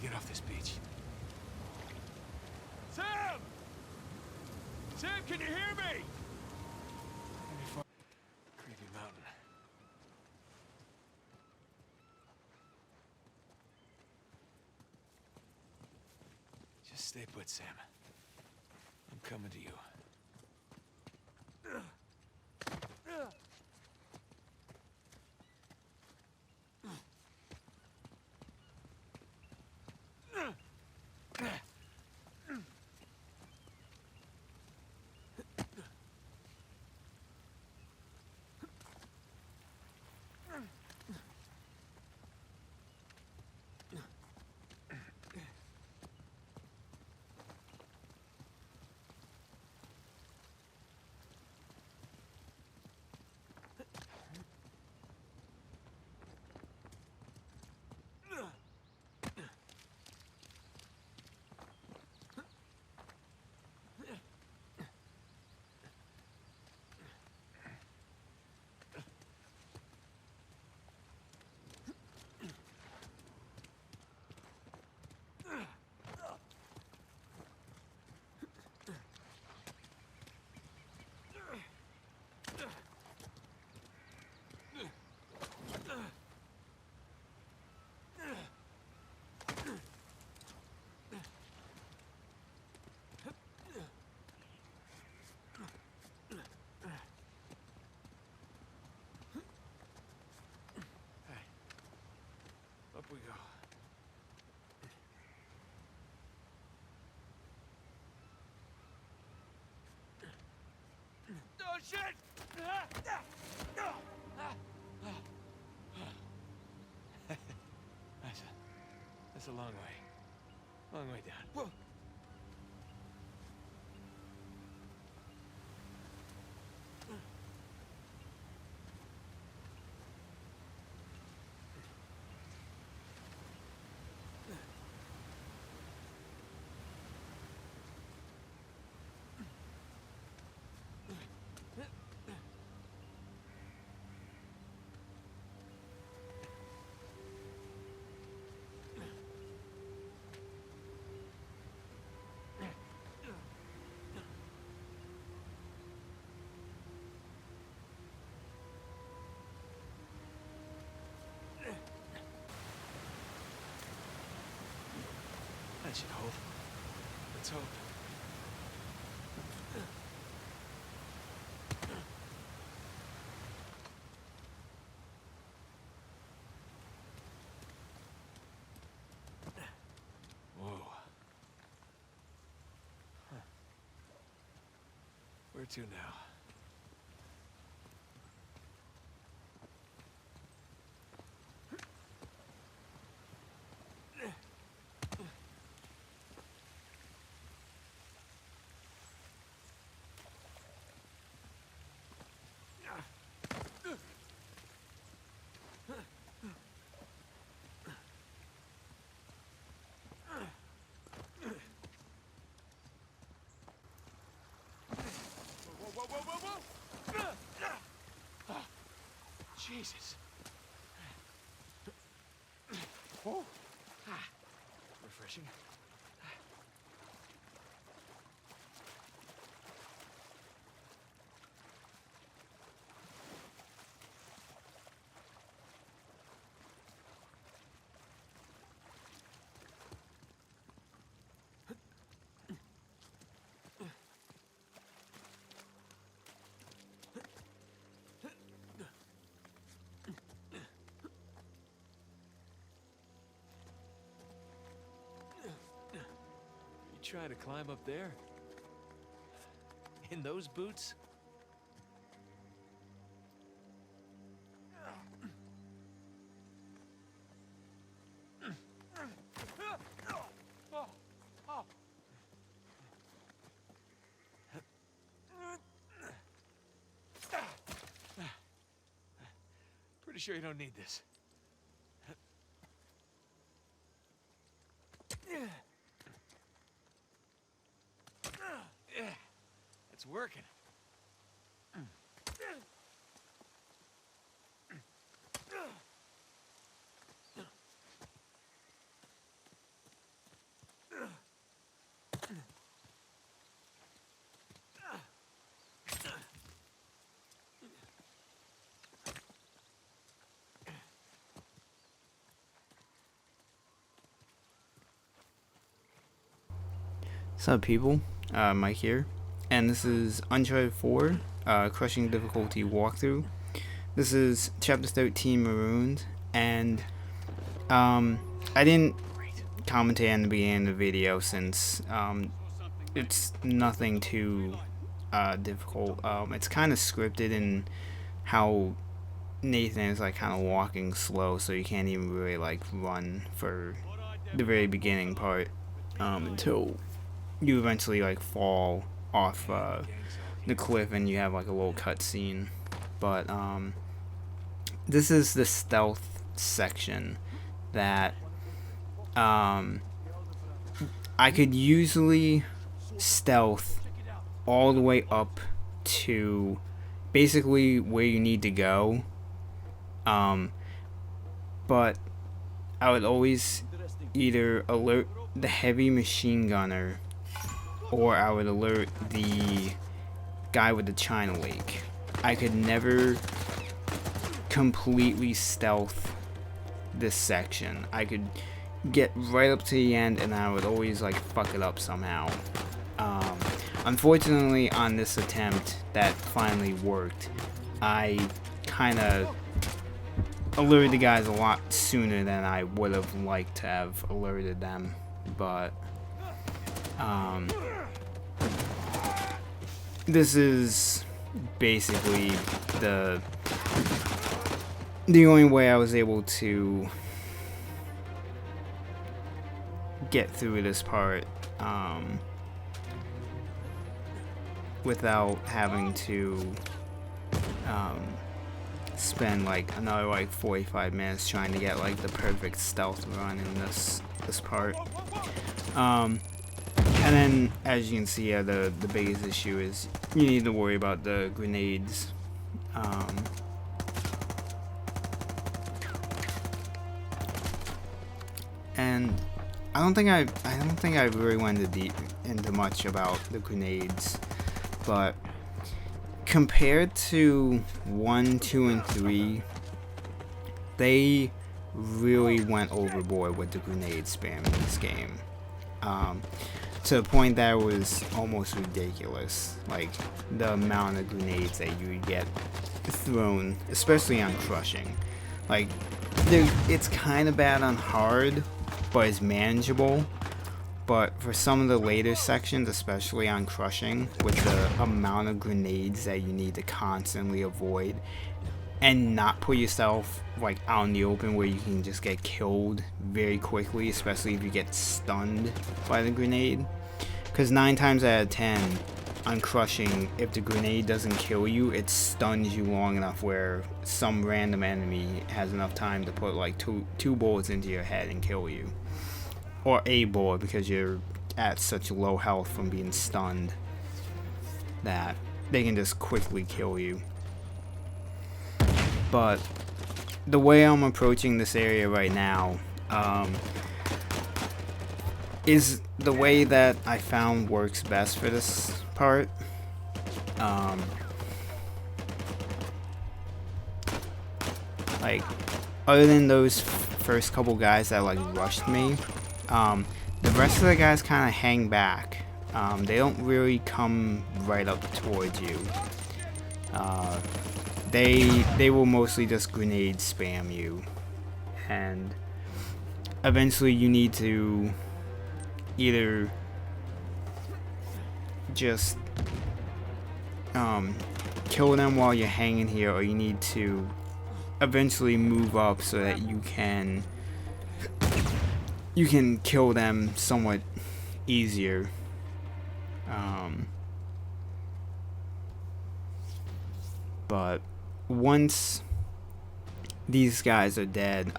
get off this beach. Sam! Sam, can you hear me? Creepy mountain. Just stay put, Sam. I'm coming to you. Up we go. Oh, shit! That's a long way. Long way down. Whoa. That should hold. Let's hope. Whoa. Huh. Where to now? Whoa. Jesus. Oh. Refreshing. Try to climb up there? In those boots? Pretty sure you don't need this. It's working. What's up, people? Mike here, and this is Uncharted 4, Crushing Difficulty Walkthrough. This is Chapter 13, Marooned, and I didn't commentate in the beginning of the video since it's nothing too difficult. It's kind of scripted in how Nathan is like kind of walking slow, so you can't even really like run for the very beginning part until you eventually like fall off the cliff and you have like a little cutscene. But this is the stealth section that I could usually stealth all the way up to basically where you need to go, but I would always either alert the heavy machine gunner or I would alert the guy with the China Lake. I could never completely stealth this section. I could get right up to the end and I would always like fuck it up somehow. Unfortunately, on this attempt that finally worked, I kind of alerted the guys a lot sooner than I would have liked to have alerted them, but this is basically the only way I was able to get through this part without having to spend like another like 45 minutes trying to get like the perfect stealth run in this part. And then, as you can see, the biggest issue is you need to worry about the grenades. And I don't think I really went into much about the grenades, but compared to 1, 2, and 3, they really went overboard with the grenade spam in this game. To the point that it was almost ridiculous, like the amount of grenades that you would get thrown, especially on crushing. Like, it's kind of bad on hard, but it's manageable. But for some of the later sections, especially on crushing, with the amount of grenades that you need to constantly avoid and not put yourself like out in the open where you can just get killed very quickly, especially if you get stunned by the grenade. Because 9 times out of 10 on crushing, if the grenade doesn't kill you, it stuns you long enough where some random enemy has enough time to put like two bullets into your head and kill you. Or a bullet, because you're at such low health from being stunned that they can just quickly kill you. But the way I'm approaching this area right now is the way that I found works best for this part. Like, other than those first couple guys that like rushed me, the rest of the guys kind of hang back. They don't really come right up towards you. They will mostly just grenade spam you, and eventually you need to either just kill them while you're hanging here, or you need to eventually move up so that you can kill them somewhat easier. But once these guys are dead,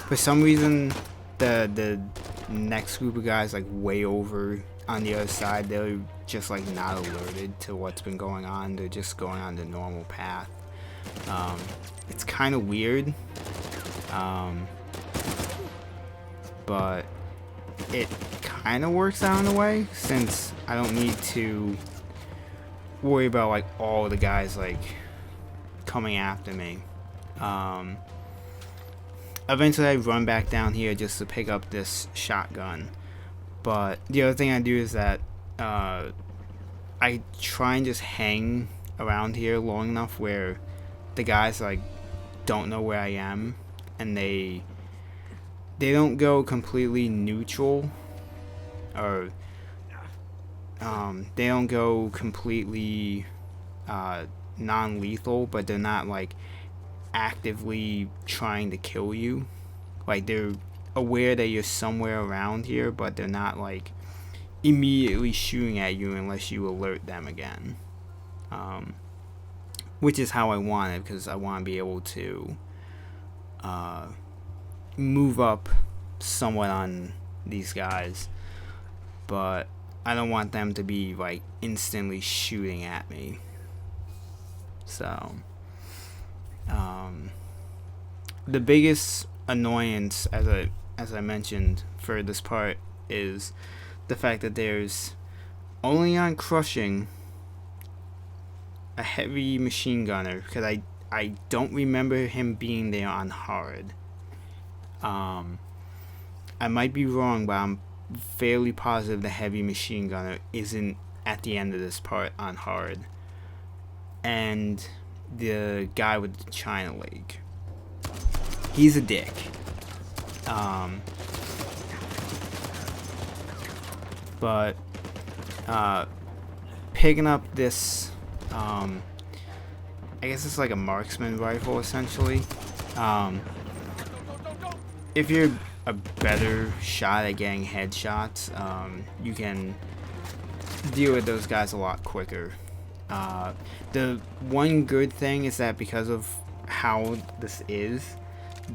for some reason the next group of guys like way over on the other side, they're just like not alerted to what's been going on. They're just going on the normal path. It's kind of weird, but it kind of works out in a way, since I don't need to worry about like all the guys like coming after me. Eventually I run back down here just to pick up this shotgun, But the other thing I do is that I try and just hang around here long enough where the guys like don't know where I am, and they don't go completely neutral, or they don't go completely non-lethal, but they're not like actively trying to kill you. Like, they're aware that you're somewhere around here, but they're not like immediately shooting at you unless you alert them again. Which is how I want it, because I want to be able to move up somewhat on these guys, but I don't want them to be like instantly shooting at me. So the biggest annoyance, as I mentioned, for this part is the fact that there's only on crushing a heavy machine gunner, because I don't remember him being there on hard. I might be wrong, but I'm fairly positive the heavy machine gunner isn't at the end of this part on hard. And the guy with the China leg, he's a dick. But picking up this, I guess it's like a marksman rifle essentially. If you're a better shot at getting headshots, you can deal with those guys a lot quicker. The one good thing is that because of how this is,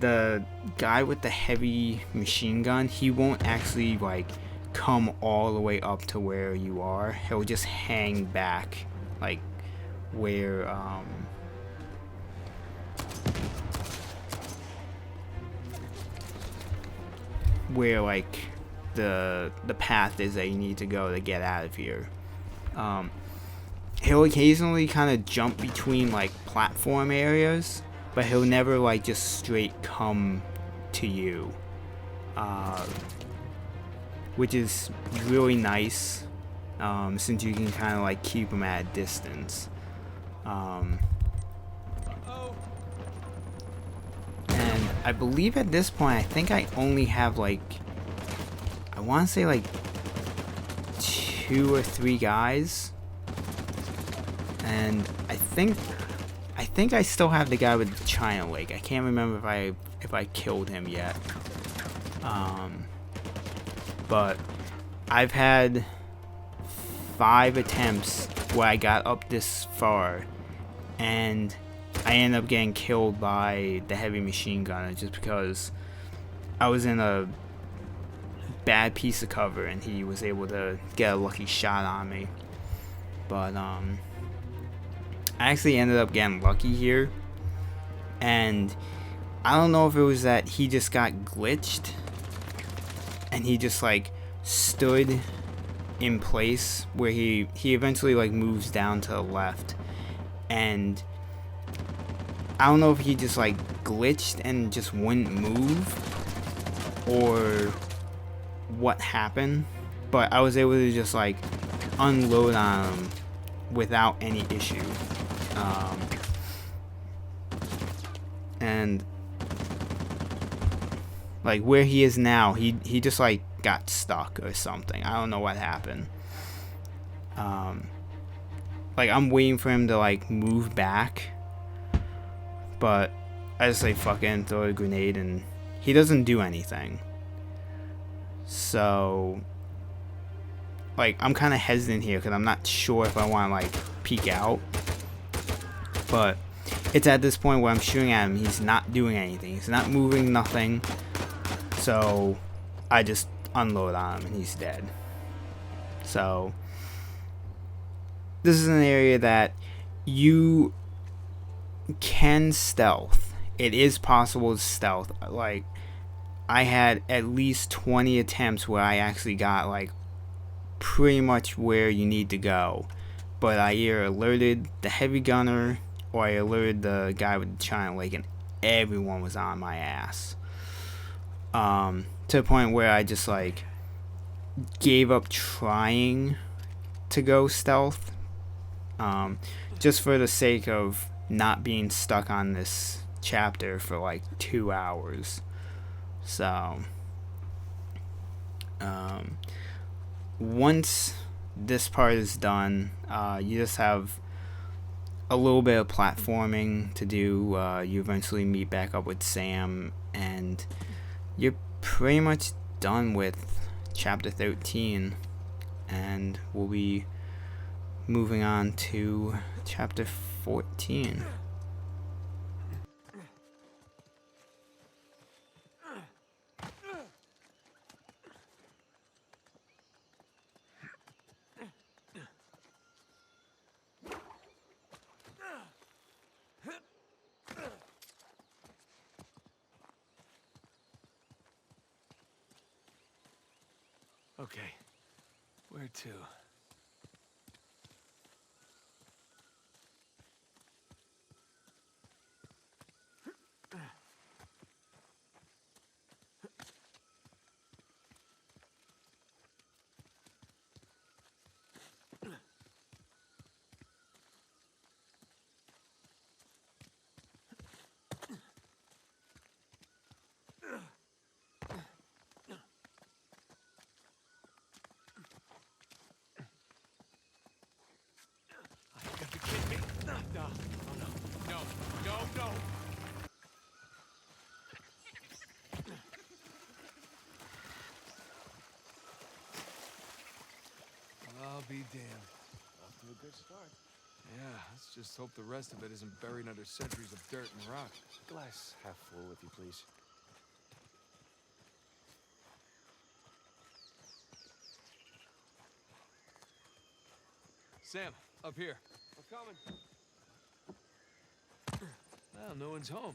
the guy with the heavy machine gun, he won't actually like come all the way up to where you are. He'll just hang back like where like the path is that you need to go to get out of here. He'll occasionally kind of jump between like platform areas, but he'll never like just straight come to you, which is really nice, since you can kind of like keep him at a distance. And I believe at this point, I think I only have like, I want to say like 2 or 3 guys, and I think I still have the guy with the China leg. I can't remember if I killed him yet. But I've had 5 attempts where I got up this far, and I ended up getting killed by the heavy machine gunner just because I was in a bad piece of cover and he was able to get a lucky shot on me. But I actually ended up getting lucky here, and I don't know if it was that he just got glitched and he just like stood in place where he eventually like moves down to the left, and I don't know if he just like glitched and just wouldn't move or what happened, but I was able to just like unload on him without any issue. And like where he is now, he just like got stuck or something. I don't know what happened. Like I'm waiting for him to like move back, but I just like fucking throw a grenade and he doesn't do anything. So like I'm kind of hesitant here because I'm not sure if I want to like peek out, but it's at this point where I'm shooting at him, he's not doing anything, he's not moving, nothing. So I just unload on him and he's dead. So this is an area that you can stealth. It is possible to stealth. Like I had at least 20 attempts where I actually got like pretty much where you need to go, but I either alerted the heavy gunner or I alerted the guy with the China leg, and everyone was on my ass. To the point where I just like gave up trying to go stealth, just for the sake of not being stuck on this chapter for like 2 hours. So, once this part is done, you just have a little bit of platforming to do. You eventually meet back up with Sam, and you're pretty much done with chapter 13, and we'll be moving on to chapter 14. Okay, where to? You got to be kidding me. No, oh no, no, no, no. I'll be damned. Off to a good start. Yeah, let's just hope the rest of it isn't buried under centuries of dirt and rock. Glass half full, if you please. Sam, up here. I'm coming. Well, no one's home.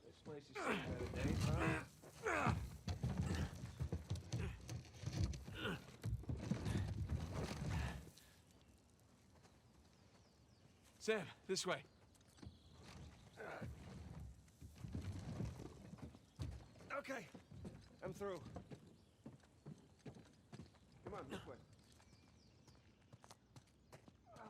This place is seen better days, huh? Sam, this way. Okay, I'm through. Come on, this way.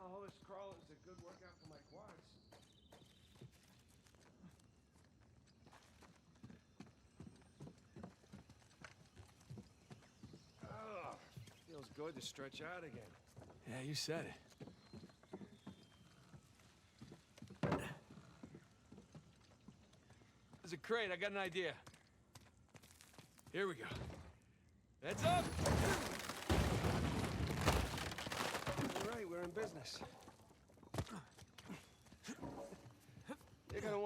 All this crawling is a good workout for my quads. Oh, feels good to stretch out again. Yeah, you said it. There's a crate. I got an idea. Here we go. Heads up! All right, we're in business.